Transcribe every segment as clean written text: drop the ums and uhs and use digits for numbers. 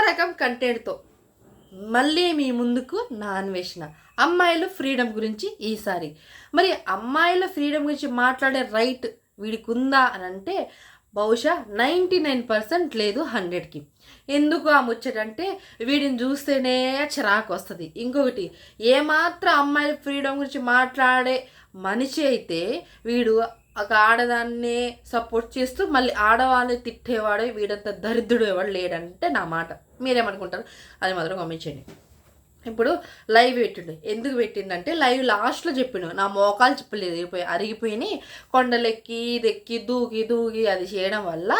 రకం కంటెంట్తో మళ్ళీ మీ ముందుకు నా అన్వేషణ. అమ్మాయిల ఫ్రీడమ్ గురించి ఈసారి. మరి అమ్మాయిల ఫ్రీడమ్ గురించి మాట్లాడే రైట్ వీడికి ఉందా అని అంటే బహుశా 99% లేదు 100కి. ఎందుకు ఆ ముచ్చటంటే వీడిని చూస్తేనే చిరాకు వస్తుంది. ఇంకొకటి, ఏమాత్రం అమ్మాయిల ఫ్రీడమ్ గురించి మాట్లాడే మనిషి అయితే వీడు ఒక ఆడదాన్నే సపోర్ట్ చేస్తూ మళ్ళీ ఆడవాళ్ళని తిట్టేవాడే వీడంత దరిద్రుడు ఎవడు లేడంటే నా మాట. మీరేమనుకుంటారు అది మాత్రం గమనించండి. ఇప్పుడు లైవ్ పెట్టిండు. ఎందుకు పెట్టిండంటే లైవ్ లాస్ట్లో చెప్పిండు నా మోకాలు చెప్పలేదు అరిగిపోయినాయి, కొండలెక్కి ఇదెక్కి దూకి దూకి అది చేయడం వల్ల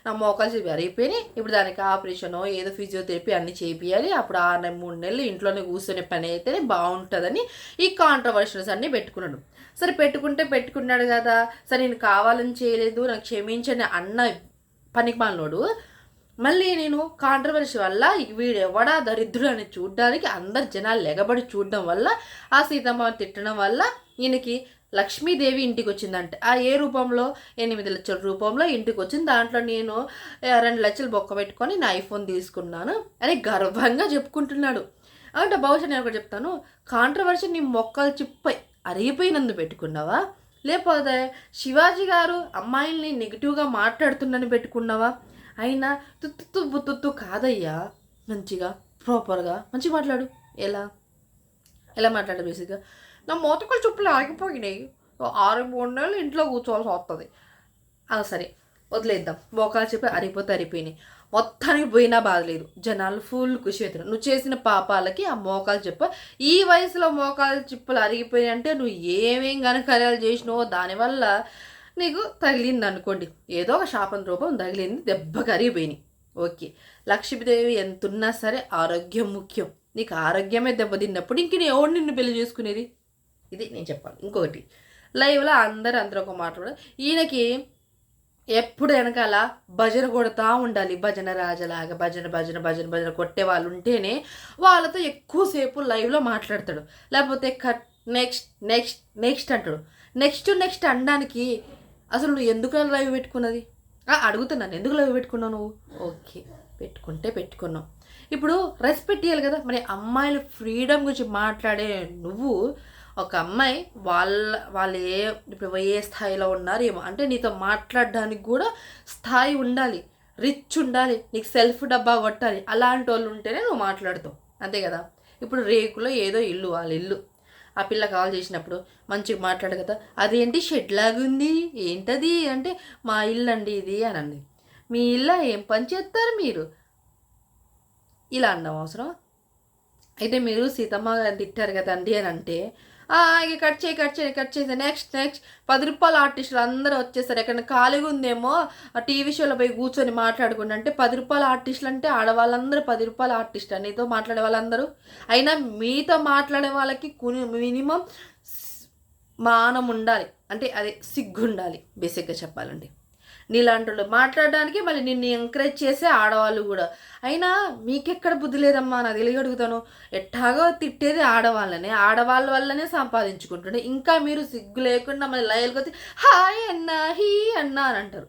నా మోకాలు చెప్పి అరిగిపోయినాయి. ఇప్పుడు దానికి ఆపరేషనో ఏదో ఫిజియోథెరపీ అన్నీ చేపియాలి. అప్పుడు 3 నెలలు ఇంట్లోనే కూర్చొనే పని అయితేనే బాగుంటుందని ఈ కాంట్రవర్షన్స్ అన్నీ పెట్టుకున్నాడు. సరే పెట్టుకున్నాడు కదా, సరే నేను కావాలని చేయలేదు నాకు క్షమించని అన్న పనికి మాలినోడు మళ్ళీ నేను కాంట్రవర్సీ వల్ల వీడు ఎవడా దరిద్రుడు అని చూడడానికి అందరు జనాలు ఎగబడి చూడడం వల్ల ఆ సీతమ్మ తిట్టడం వల్ల ఈయనకి లక్ష్మీదేవి ఇంటికి వచ్చిందంటే ఆ ఏ రూపంలో 8 లక్షల రూపంలో ఇంటికి వచ్చింది. దాంట్లో నేను 2 లక్షలు బొక్క పెట్టుకొని నా ఐఫోన్ తీసుకున్నాను అని గర్వంగా చెప్పుకుంటున్నాడు. అంటే బహుశా నేను ఒకటి చెప్తాను, కాంట్రవర్సీ నీ మొక్కలు చిప్పై అరిగిపోయినందు పెట్టుకున్నావా, లేకపోతే శివాజీ గారు అమ్మాయిల్ని నెగిటివ్గా మాట్లాడుతుందని పెట్టుకున్నావా? అయినా తుత్తు కాదయ్యా, మంచిగా ప్రాపర్గా మంచిగా మాట్లాడు. ఎలా మాట్లాడు? బేసిక్గా నా మోతకులు చెప్పులు ఆగిపోయినాయి, 6-3 నెలలు ఇంట్లో కూర్చోవాల్సి వస్తుంది. సరే వదిలేద్దాం, మోకాలు చెప్పి అరిగిపోయినాయి, మొత్తానికి పోయినా బాధలేదు, జనాలు ఫుల్ ఖుషి అవుతున్నారు. నువ్వు చేసిన పాపాలకి ఆ మోకాలు చెప్ప ఈ వయసులో మోకాలు చిప్పులు అరిగిపోయినాయి అంటే నువ్వు ఏమేం ఘనకార్యాలు చేసినావో దానివల్ల నీకు తగిలింది అనుకోండి, ఏదో ఒక శాపం రూపం తగిలింది, దెబ్బ కరిగిపోయినాయి. ఓకే, లక్ష్మీదేవి ఎంతున్నా సరే ఆరోగ్యం ముఖ్యం. నీకు ఆరోగ్యమే దెబ్బతిన్నప్పుడు ఇంక నేను ఎవరు నిన్ను పెళ్లి చేసుకునేది? ఇది నేను చెప్పాలి. ఇంకొకటి, లైవ్లో అందరూ ఒక మాట్లాడు, ఈయనకి ఎప్పుడు వెనకాల భజన కొడుతూ ఉండాలి, భజన రాజలాగా భజన కొట్టే వాళ్ళు ఉంటేనే వాళ్ళతో ఎక్కువసేపు లైవ్లో మాట్లాడతాడు. లేకపోతే కట్ నెక్స్ట్ అంటాడు. నెక్స్ట్ అనడానికి అసలు నువ్వు ఎందుకు లైవ్ పెట్టుకున్నది? అడుగుతున్నాను, ఎందుకు లైవ్ పెట్టుకున్నావు నువ్వు? ఓకే, పెట్టుకున్నావు. ఇప్పుడు రెస్పెక్ట్ ఇవ్వాలి కదా. మరి అమ్మాయిల ఫ్రీడమ్ గురించి మాట్లాడే నువ్వు ఒక అమ్మాయి వాళ్ళు ఇప్పుడు ఏ స్థాయిలో ఉన్నారు ఏమో, అంటే నీతో మాట్లాడడానికి కూడా స్థాయి ఉండాలి, రిచ్ ఉండాలి, నీకు సెల్ఫ్ డబ్బా కొట్టాలి. అలాంటి వాళ్ళు ఉంటేనే నువ్వు మాట్లాడుతావు, అంతే కదా. ఇప్పుడు రేకులో ఏదో ఇల్లు, వాళ్ళ ఇల్లు, ఆ పిల్ల కాల్ చేసినప్పుడు మంచిగా మాట్లాడు కదా, అదేంటి షెడ్ లాగుంది ఏంటది అంటే మా ఇల్లు అండి ఇది అని అంది. మీ ఇల్లు ఏం పని చేస్తారు మీరు? ఇలా అన్నాం అవసరం అయితే. మీరు సీతమ్మ తిట్టారు కదండి అని అంటే ఇక కట్ చేసి నెక్స్ట్ 10 రూపాయల ఆర్టిస్టులు అందరూ వచ్చేస్తారు. ఎక్కడ ఖాళీగా ఉందేమో టీవీ షోలో పోయి కూర్చొని మాట్లాడుకుంటే అంటే 10 రూపాయల ఆర్టిస్టులు అంటే ఆడవాళ్ళందరూ 10 రూపాయల ఆర్టిస్ట్ అని నీతో మాట్లాడే వాళ్ళందరూ. అయినా మీతో మాట్లాడే వాళ్ళకి మినిమం మానం ఉండాలి, అంటే అదే సిగ్గు ఉండాలి బేసిక్గా చెప్పాలంటే. నీలాంటి వాళ్ళు మాట్లాడడానికి మళ్ళీ నిన్ను ఎంకరేజ్ చేసే ఆడవాళ్ళు కూడా. అయినా మీకెక్కడ బుద్ధి లేదమ్మా, నాకు తెలియ అడుగుతాను. ఎట్టాగో తిట్టేది ఆడవాళ్ళనే, ఆడవాళ్ళ వల్లనే సంపాదించుకుంటుండే, ఇంకా మీరు సిగ్గు లేకుండా మళ్ళీ లయల్కి వచ్చి హాయ్ అన్నా హీ అన్నా అని అంటారు.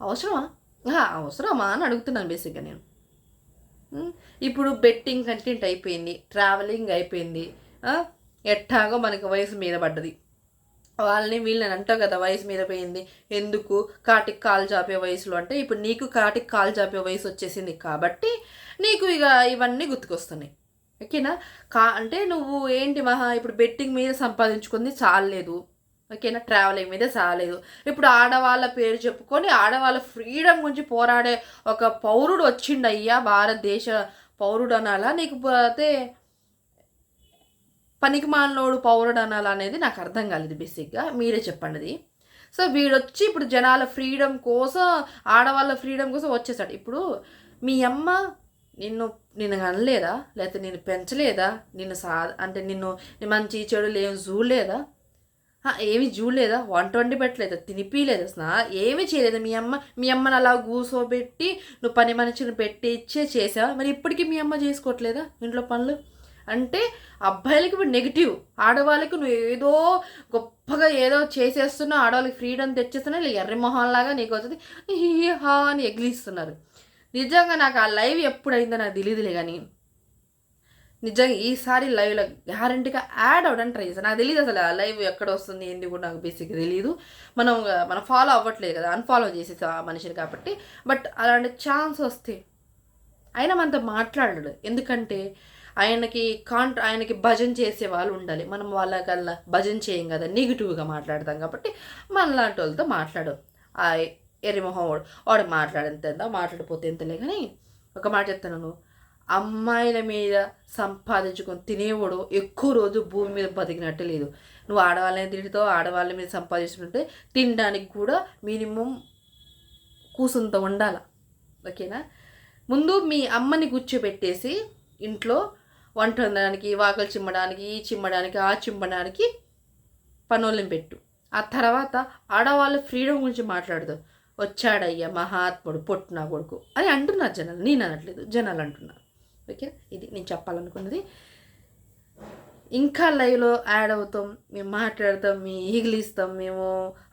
అవసరమా అని అడుగుతున్నాను బేసిక్గా నేను. ఇప్పుడు బెట్టింగ్ కంటెంట్ అయిపోయింది, ట్రావెలింగ్ అయిపోయింది, ఎట్టాగో మనకి వయసు మీద పడ్డది. వీళ్ళని అంటావు కదా వయసు మీద పోయింది ఎందుకు, కాటికి కాలు చాపే వయసులో అంటే ఇప్పుడు నీకు కాటికి కాలు చాపే వయసు వచ్చేసింది కాబట్టి నీకు ఇక ఇవన్నీ గుర్తుకొస్తున్నాయి. ఓకేనా? అంటే నువ్వు ఏంటి ఇప్పుడు బెట్టింగ్ మీద సంపాదించుకుంది చాలలేదు, ఓకేనా, ట్రావెలింగ్ మీద చాలేదు. ఇప్పుడు ఆడవాళ్ళ పేరు చెప్పుకొని ఆడవాళ్ళ ఫ్రీడమ్ గురించి పోరాడే ఒక పౌరుడు వచ్చిండయ్యా, భారతదేశ పౌరుడు అనాలా నీకు పోతే పనికి మాలినోడు పౌరుడు అనాలా అనేది నాకు అర్థం కాలేదు. బేసిక్గా మీరే చెప్పండి అది. సో వీడొచ్చి ఇప్పుడు జనాల ఫ్రీడమ్ కోసం, ఆడవాళ్ళ ఫ్రీడమ్ కోసం వచ్చేసాడు. ఇప్పుడు మీ అమ్మ నిన్ను అనలేదా, లేకపోతే నిన్ను పెంచలేదా, అంటే నిన్ను మంచి చెడులు ఏమి చూడలేదా? ఏమి చూడలేదా? వంట వండి పెట్టలేదా? తినిపిలేదా? ఏమీ చేయలేదా? మీ అమ్మని అలా కూర్చోబెట్టి నువ్వు పని మనిషిని పెట్టి చేసావా? మరి ఇప్పటికీ మీ అమ్మ చేసుకోవట్లేదా ఇంట్లో పనులు? అంటే అబ్బాయిలకి ఇప్పుడు నెగిటివ్, ఆడవాళ్ళకి నువ్వు ఏదో గొప్పగా ఏదో చేసేస్తున్నావు, ఆడవాళ్ళకి ఫ్రీడమ్ తెచ్చేస్తున్నా, ఎర్రి మొహంలాగా నీకు వస్తుంది హా అని ఎగిలిస్తున్నారు. నిజంగా నాకు ఆ లైవ్ ఎప్పుడైందో నాకు తెలియదులే కానీ నిజంగా ఈసారి లైవ్లో గ్యారంటీగా యాడ్ అవ్వడానికి ట్రై చేస్తాను. నాకు తెలియదు అసలు ఆ లైవ్ ఎక్కడ వస్తుంది ఏంటి కూడా నాకు బేసిక్గా తెలియదు. మనం ఫాలో అవ్వట్లేదు కదా, అన్ఫాలో చేసేసి ఆ మనిషిని కాబట్టి. బట్ అలాంటి ఛాన్స్ వస్తే ఆయన మనతో మాట్లాడడు. ఎందుకంటే ఆయనకి భజన చేసే వాళ్ళు ఉండాలి. మనం వాళ్ళకల్లా భజన చేయం కదా, నెగిటివ్గా మాట్లాడతాం కాబట్టి మనలాంటి వాళ్ళతో మాట్లాడు. ఆ ఎర్రిమొహం వాడు మాట్లాడేంత మాట్లాడిపోతే ఎంతలే. కానీ ఒక మాట చెప్తాను, అమ్మాయిల మీద సంపాదించుకొని తినేవాడు ఎక్కువ రోజు భూమి మీద బతికినట్టు లేదు. నువ్వు ఆడవాళ్ళని తింటావు, ఆడవాళ్ళ మీద సంపాదించుకుంటే తినడానికి కూడా మినిమం కూసంత ఉండాల. ఓకేనా? ముందు మీ అమ్మని కూర్చోబెట్టేసి ఇంట్లో వంట వండడానికి, వాకలు చిమ్మడానికి, ఈ చిమ్మడానికి, ఆ చిమ్మడానికి పనులను పెట్టు. ఆ తర్వాత ఆడవాళ్ళ ఫ్రీడమ్ గురించి మాట్లాడదు. వచ్చాడయ్యా మహాత్ముడు పొట్టినా కొడుకు అని అంటున్నారు జనాలు. నేను అనట్లేదు, జనాలు అంటున్నారు. ఓకే, ఇది నేను చెప్పాలనుకున్నది. ఇంకా లైవ్లో యాడ్ అవుతాం, మేము మాట్లాడతాం, మేము ఈగిలిస్తాం, మేము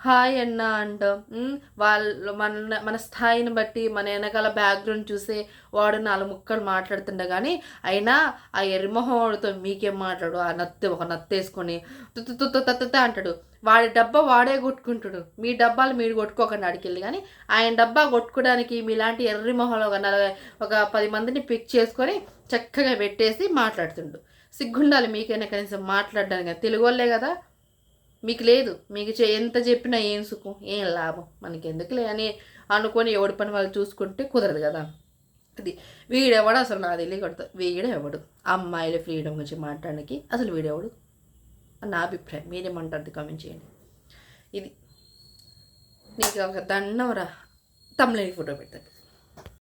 హాయ్ అన్న అంటాం. వాళ్ళు మన స్థాయిని బట్టి మన వెనకాల బ్యాక్గ్రౌండ్ చూసే వాడు 4 ముక్కలు మాట్లాడుతుండే కానీ అయినా ఆ ఎర్రిమొహం వాడితో మీకేం మాట్లాడు. ఆ ఒక నత్తేసుకొని తుత్త అంటాడు. వాడి డబ్బా వాడే కొట్టుకుంటాడు, మీ డబ్బాలు మీరు కొట్టుకోకండి అడికెళ్ళి. కానీ ఆయన డబ్బా కొట్టుకోవడానికి మీలాంటి ఎర్రిమొహంలో ఒక 10 మందిని పిక్ చేసుకొని చక్కగా పెట్టేసి మాట్లాడుతుండు. సిగ్గుండాలి మీకైనా కనీసం మాట్లాడడానికి. తెలుగు వాళ్ళే కదా, మీకు లేదు. మీకు ఎంత చెప్పినా ఏం సుఖం, ఏం లాభం, మనకి ఎందుకులే అని అనుకొని ఎవడి పని వాళ్ళు చూసుకుంటే కుదరదు కదా. అది వీడెవడు అసలు నాకు తెలియకూడదు. వీడెవడు అమ్మాయిల ఫ్రీడమ్ గురించి మాట్లాడడానికి? అసలు వీడెవడు? నా అభిప్రాయం. మీరేమంటారు కామెంట్ చేయండి. ఇది నీకు ఒక దండం రా. తమ్ముళ్ళకి ఫోటో పెడతాను.